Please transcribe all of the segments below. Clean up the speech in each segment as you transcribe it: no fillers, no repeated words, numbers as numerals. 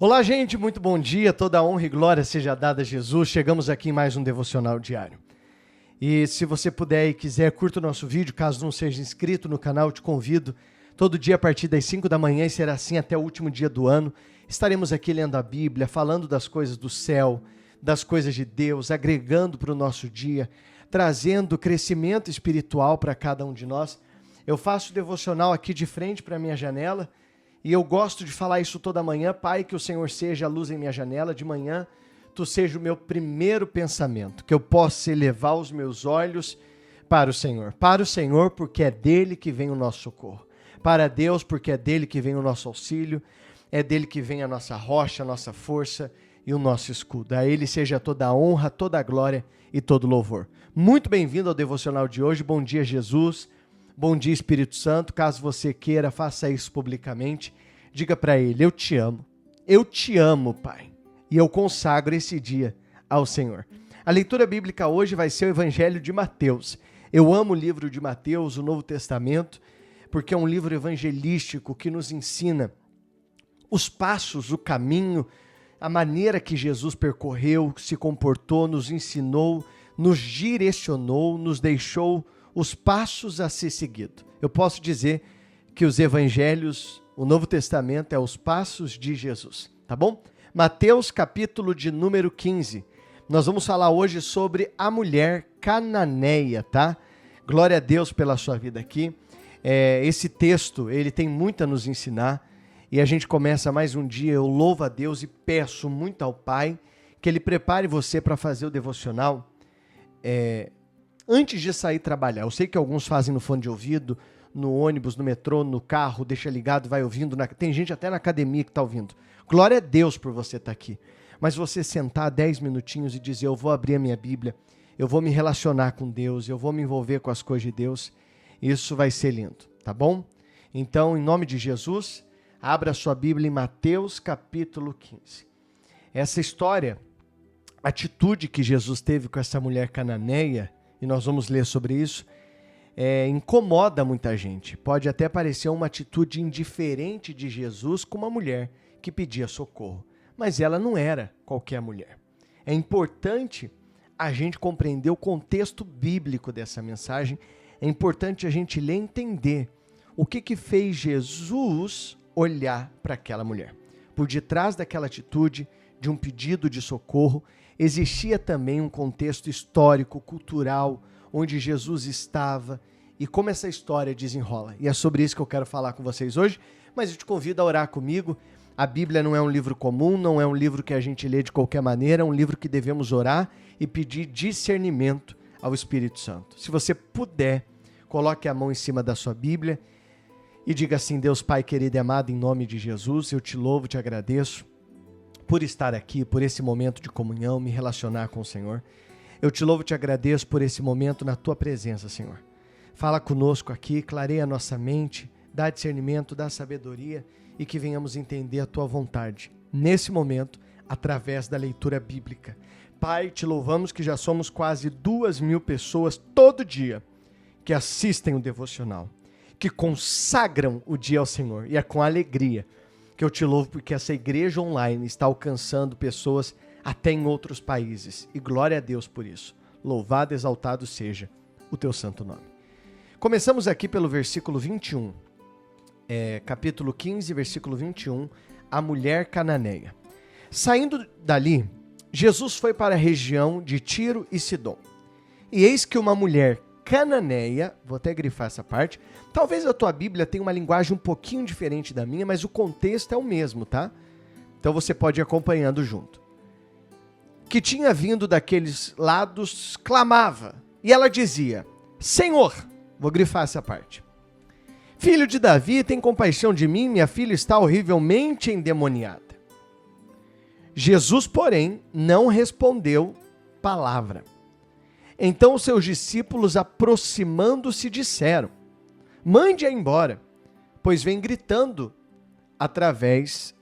Olá, gente, muito bom dia, toda honra e glória seja dada a Jesus. Chegamos aqui em mais um devocional diário. E se você puder e quiser, curta o nosso vídeo, caso não seja inscrito no canal, eu te convido. Todo dia a partir das 5 da manhã e será assim até o último dia do ano. Estaremos aqui lendo a Bíblia, falando das coisas do céu, das coisas de Deus, agregando para o nosso dia, trazendo crescimento espiritual para cada um de nós. Eu faço devocional aqui de frente para a minha janela. E eu gosto de falar isso toda manhã. Pai, que o Senhor seja a luz em minha janela. De manhã, Tu seja o meu primeiro pensamento, que eu possa elevar os meus olhos para o Senhor. Para o Senhor, porque é dele que vem o nosso socorro. Para Deus, porque é dele que vem o nosso auxílio. É dele que vem a nossa rocha, a nossa força e o nosso escudo. A ele seja toda a honra, toda a glória e todo o louvor. Muito bem-vindo ao devocional de hoje. Bom dia, Jesus. Bom dia, Espírito Santo. Caso você queira, faça isso publicamente. Diga para ele, eu te amo, Pai. E eu consagro esse dia ao Senhor. A leitura bíblica hoje vai ser o Evangelho de Mateus. Eu amo o livro de Mateus, o Novo Testamento, porque é um livro evangelístico que nos ensina os passos, o caminho, a maneira que Jesus percorreu, se comportou, nos ensinou, nos direcionou, nos deixou os passos a ser seguido. Eu posso dizer que os evangelhos, o Novo Testamento é os passos de Jesus, tá bom? Mateus capítulo de número 15. Nós vamos falar hoje sobre a mulher cananeia, tá? Glória a Deus pela sua vida aqui. Esse texto, ele tem muito a nos ensinar e a gente começa mais um dia. Eu louvo a Deus e peço muito ao Pai que Ele prepare você para fazer o devocional antes de sair trabalhar. Eu sei que alguns fazem no fone de ouvido, no ônibus, no metrô, no carro, deixa ligado, vai ouvindo. Tem gente até na academia que está ouvindo. Glória a Deus por você estar aqui. Mas você sentar 10 minutinhos e dizer, eu vou abrir a minha Bíblia, eu vou me relacionar com Deus, eu vou me envolver com as coisas de Deus, isso vai ser lindo, tá bom? Então, em nome de Jesus, abra a sua Bíblia em Mateus capítulo 15. Essa história, a atitude que Jesus teve com essa mulher cananeia, e nós vamos ler sobre isso, incomoda muita gente. Pode até parecer uma atitude indiferente de Jesus com uma mulher que pedia socorro. Mas ela não era qualquer mulher. É importante a gente compreender o contexto bíblico dessa mensagem. É importante a gente ler e entender o que fez Jesus olhar para aquela mulher. Por detrás daquela atitude, de um pedido de socorro, existia também um contexto histórico, cultural, onde Jesus estava e como essa história desenrola. E é sobre isso que eu quero falar com vocês hoje, mas eu te convido a orar comigo. A Bíblia não é um livro comum, não é um livro que a gente lê de qualquer maneira, é um livro que devemos orar e pedir discernimento ao Espírito Santo. Se você puder, coloque a mão em cima da sua Bíblia e diga assim, Deus Pai querido e amado, em nome de Jesus, eu te louvo, te agradeço por estar aqui, por esse momento de comunhão, me relacionar com o Senhor. Eu te louvo e te agradeço por esse momento na tua presença, Senhor. Fala conosco aqui, clareia a nossa mente, dá discernimento, dá sabedoria e que venhamos entender a tua vontade nesse momento, através da leitura bíblica. Pai, te louvamos que já somos quase 2.000 pessoas todo dia que assistem o devocional, que consagram o dia ao Senhor. E é com alegria que eu te louvo porque essa igreja online está alcançando pessoas até em outros países. E glória a Deus por isso. Louvado, exaltado seja o teu santo nome. Começamos aqui pelo versículo 21. Capítulo 15, versículo 21. A mulher cananeia. Saindo dali, Jesus foi para a região de Tiro e Sidom. E eis que uma mulher cananeia, vou até grifar essa parte, talvez a tua Bíblia tenha uma linguagem um pouquinho diferente da minha, mas o contexto é o mesmo, tá? Então você pode ir acompanhando junto. Que tinha vindo daqueles lados, clamava, e ela dizia, Senhor, vou grifar essa parte, filho de Davi, tem compaixão de mim, minha filha está horrivelmente endemoniada. Jesus, porém, não respondeu palavra. Então os seus discípulos, aproximando-se, disseram, mande-a embora, pois vem gritando atrás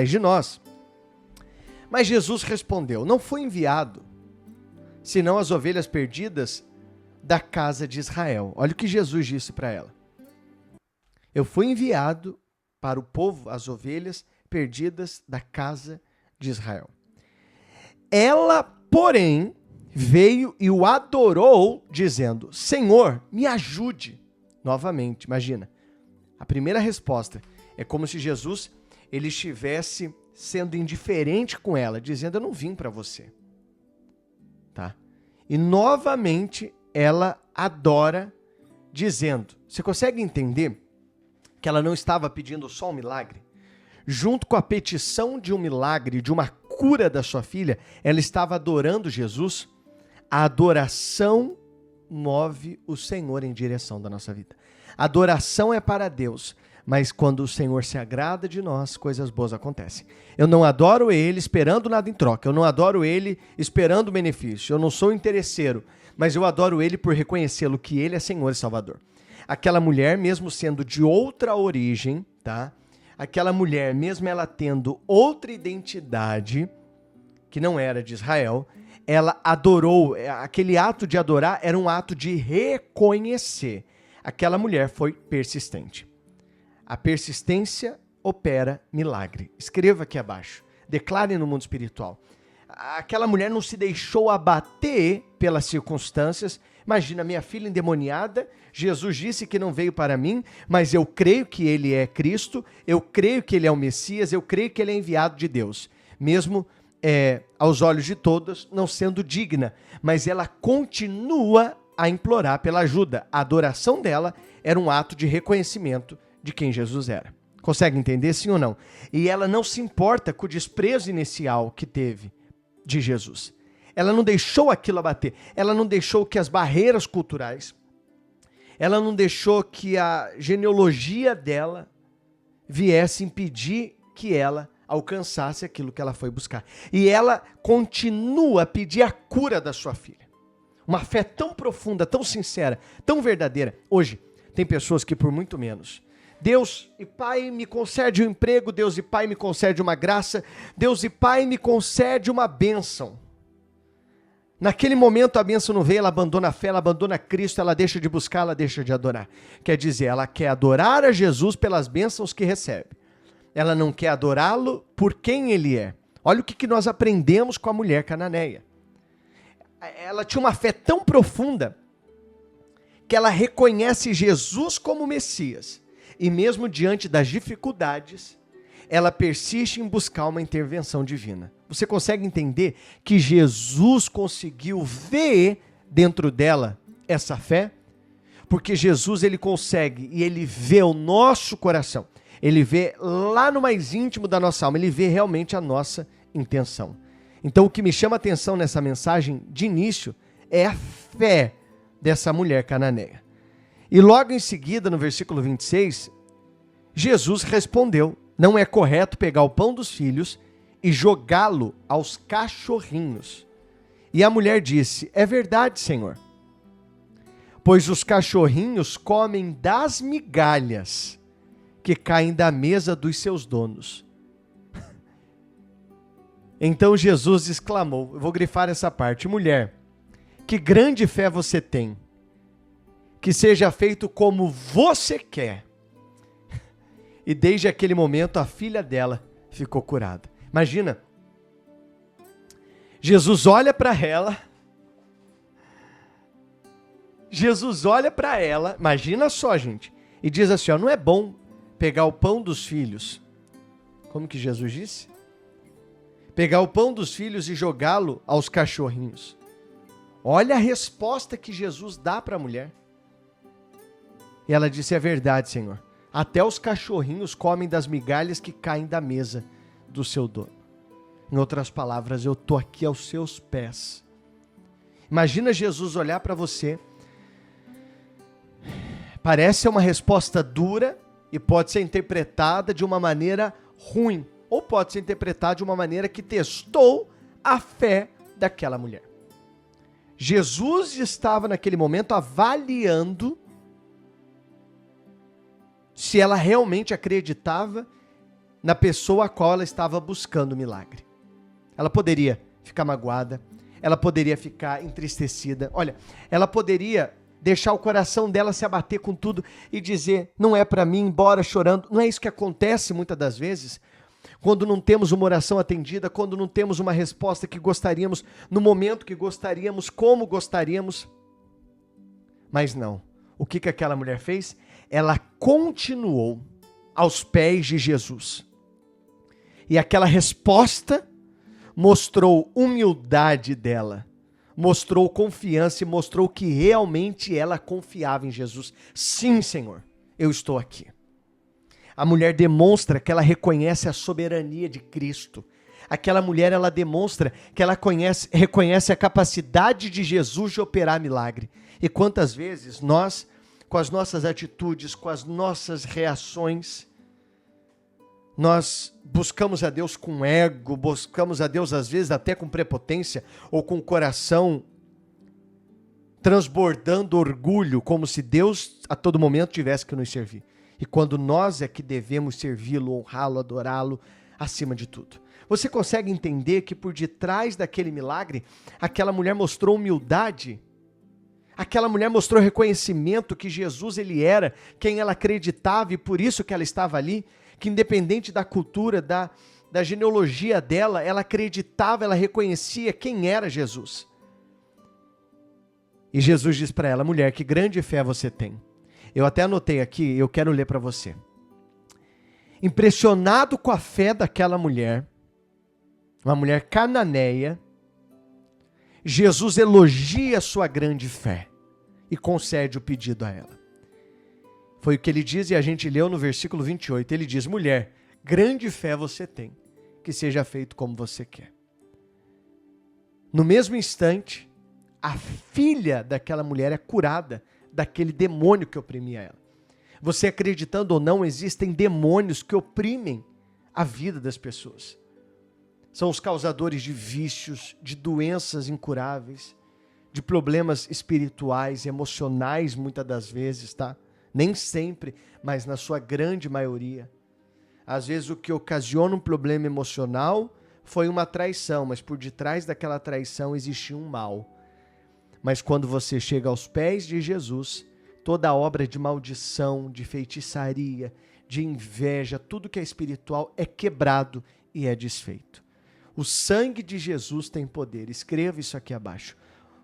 de nós. Mas Jesus respondeu, não fui enviado, senão as ovelhas perdidas da casa de Israel. Olha o que Jesus disse para ela. Eu fui enviado para o povo, as ovelhas perdidas da casa de Israel. Ela, porém, veio e o adorou, dizendo: Senhor, me ajude. Novamente, imagina. A primeira resposta é como se Jesus ele estivesse sendo indiferente com ela, dizendo: eu não vim para você. Tá? E novamente ela adora, dizendo: você consegue entender que ela não estava pedindo só um milagre? Junto com a petição de um milagre, de uma cura da sua filha, ela estava adorando Jesus. A adoração move o Senhor em direção da nossa vida. A adoração é para Deus, mas quando o Senhor se agrada de nós, coisas boas acontecem. Eu não adoro Ele esperando nada em troca, eu não adoro Ele esperando benefício, eu não sou interesseiro, mas eu adoro Ele por reconhecê-lo que Ele é Senhor e Salvador. Aquela mulher, mesmo sendo de outra origem, tá? Aquela mulher, mesmo ela tendo outra identidade, que não era de Israel, ela adorou, aquele ato de adorar era um ato de reconhecer. Aquela mulher foi persistente. A persistência opera milagre. Escreva aqui abaixo. Declare no mundo espiritual. Aquela mulher não se deixou abater pelas circunstâncias. Imagina, minha filha endemoniada, Jesus disse que não veio para mim, mas eu creio que ele é Cristo, eu creio que ele é o Messias, eu creio que ele é enviado de Deus. Mesmo aos olhos de todos, não sendo digna, mas ela continua a implorar pela ajuda. A adoração dela era um ato de reconhecimento de quem Jesus era. Consegue entender, sim ou não? E ela não se importa com o desprezo inicial que teve de Jesus. Ela não deixou aquilo abater. Ela não deixou que as barreiras culturais, ela não deixou que a genealogia dela viesse impedir que ela alcançasse aquilo que ela foi buscar. E ela continua a pedir a cura da sua filha. Uma fé tão profunda, tão sincera, tão verdadeira. Hoje, tem pessoas que por muito menos. Deus e Pai me concede um emprego, Deus e Pai me concede uma graça, Deus e Pai me concede uma bênção. Naquele momento a bênção não veio, ela abandona a fé, ela abandona Cristo, ela deixa de buscar, ela deixa de adorar. Quer dizer, ela quer adorar a Jesus pelas bênçãos que recebe. Ela não quer adorá-lo por quem ele é. Olha o que nós aprendemos com a mulher cananeia. Ela tinha uma fé tão profunda que ela reconhece Jesus como Messias. E mesmo diante das dificuldades, ela persiste em buscar uma intervenção divina. Você consegue entender que Jesus conseguiu ver dentro dela essa fé? Porque Jesus ele consegue e ele vê o nosso coração. Ele vê lá no mais íntimo da nossa alma, ele vê realmente a nossa intenção. Então o que me chama a atenção nessa mensagem de início é a fé dessa mulher cananeia. E logo em seguida, no versículo 26, Jesus respondeu: não é correto pegar o pão dos filhos e jogá-lo aos cachorrinhos. E a mulher disse: é verdade, Senhor, pois os cachorrinhos comem das migalhas que caem da mesa dos seus donos. Então Jesus exclamou, eu vou grifar essa parte: mulher, que grande fé você tem, que seja feito como você quer. E desde aquele momento a filha dela ficou curada. Imagina, Jesus olha para ela, imagina só, gente, e diz assim, ó, não é bom pegar o pão dos filhos. Como que Jesus disse? Pegar o pão dos filhos e jogá-lo aos cachorrinhos. Olha a resposta que Jesus dá para a mulher. E ela disse, é verdade, Senhor. Até os cachorrinhos comem das migalhas que caem da mesa do seu dono. Em outras palavras, eu estou aqui aos seus pés. Imagina Jesus olhar para você. Parece uma resposta dura e pode ser interpretada de uma maneira ruim. Ou pode ser interpretada de uma maneira que testou a fé daquela mulher. Jesus estava naquele momento avaliando se ela realmente acreditava na pessoa a qual ela estava buscando o milagre. Ela poderia ficar magoada, ela poderia ficar entristecida, olha, ela poderia deixar o coração dela se abater com tudo e dizer, não é para mim, embora chorando. Não é isso que acontece muitas das vezes? quando não temos uma oração atendida, quando não temos uma resposta que gostaríamos, no momento que gostaríamos, como gostaríamos. Mas não. O que aquela mulher fez? Ela continuou aos pés de Jesus. E aquela resposta mostrou humildade dela, mostrou confiança e mostrou que realmente ela confiava em Jesus. Sim, Senhor, eu estou aqui. A mulher demonstra que ela reconhece a soberania de Cristo. Aquela mulher, ela demonstra que ela reconhece a capacidade de Jesus de operar milagre. E quantas vezes nós, com as nossas atitudes, com as nossas reações, nós buscamos a Deus com ego, buscamos a Deus às vezes até com prepotência ou com o coração transbordando orgulho, como se Deus a todo momento tivesse que nos servir. E quando nós é que devemos servi-lo, honrá-lo, adorá-lo, acima de tudo. Você consegue entender que por detrás daquele milagre, aquela mulher mostrou humildade? Aquela mulher mostrou reconhecimento que Jesus ele era quem ela acreditava e por isso que ela estava ali, que independente da cultura, da genealogia dela, ela acreditava, ela reconhecia quem era Jesus. E Jesus diz para ela: mulher, que grande fé você tem. Eu até anotei aqui, eu quero ler para você. Impressionado com a fé daquela mulher, uma mulher cananeia, Jesus elogia a sua grande fé e concede o pedido a ela. Foi o que ele diz e a gente leu no versículo 28. Ele diz: mulher, grande fé você tem, que seja feito como você quer. No mesmo instante, a filha daquela mulher é curada daquele demônio que oprimia ela. Você acreditando ou não, existem demônios que oprimem a vida das pessoas. São os causadores de vícios, de doenças incuráveis, de problemas espirituais, emocionais, muitas das vezes, tá? Nem sempre, mas na sua grande maioria. Às vezes o que ocasiona um problema emocional foi uma traição, mas por detrás daquela traição existia um mal. Mas quando você chega aos pés de Jesus, toda a obra de maldição, de feitiçaria, de inveja, tudo que é espiritual é quebrado e é desfeito. O sangue de Jesus tem poder. Escreva isso aqui abaixo.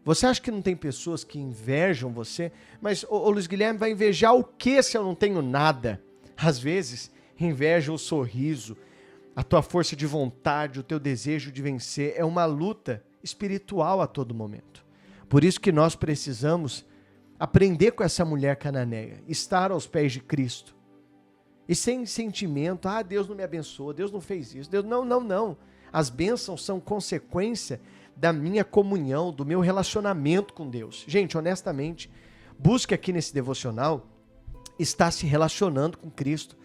Você acha que não tem pessoas que invejam você? Mas, ô Luiz Guilherme, vai invejar o que se eu não tenho nada? Às vezes, invejam o sorriso, a tua força de vontade, o teu desejo de vencer. É uma luta espiritual a todo momento. Por isso que nós precisamos aprender com essa mulher cananeia, estar aos pés de Cristo. E sem sentimento, Deus não me abençoou, Deus não fez isso. Deus, não. As bênçãos são consequência da minha comunhão, do meu relacionamento com Deus. Gente, honestamente, busque aqui nesse devocional estar se relacionando com Cristo.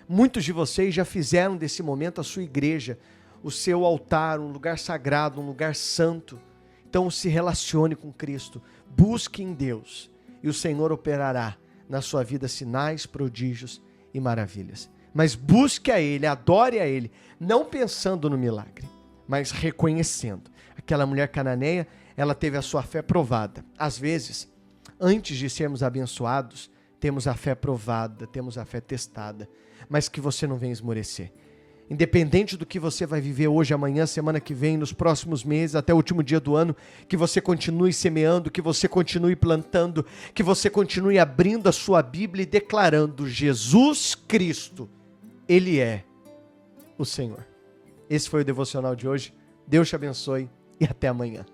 Muitos de vocês já fizeram desse momento a sua igreja, o seu altar, um lugar sagrado, um lugar santo. Então se relacione com Cristo, busque em Deus e o Senhor operará na sua vida sinais, prodígios e maravilhas. Mas busque a Ele, adore a Ele, não pensando no milagre, mas reconhecendo. Aquela mulher cananeia, ela teve a sua fé provada. Às vezes, antes de sermos abençoados, temos a fé provada, temos a fé testada, mas que você não venha esmorecer. Independente do que você vai viver hoje, amanhã, semana que vem, nos próximos meses, até o último dia do ano, que você continue semeando, que você continue plantando, que você continue abrindo a sua Bíblia e declarando: Jesus Cristo, Ele é o Senhor. Esse foi o devocional de hoje. Deus te abençoe e até amanhã.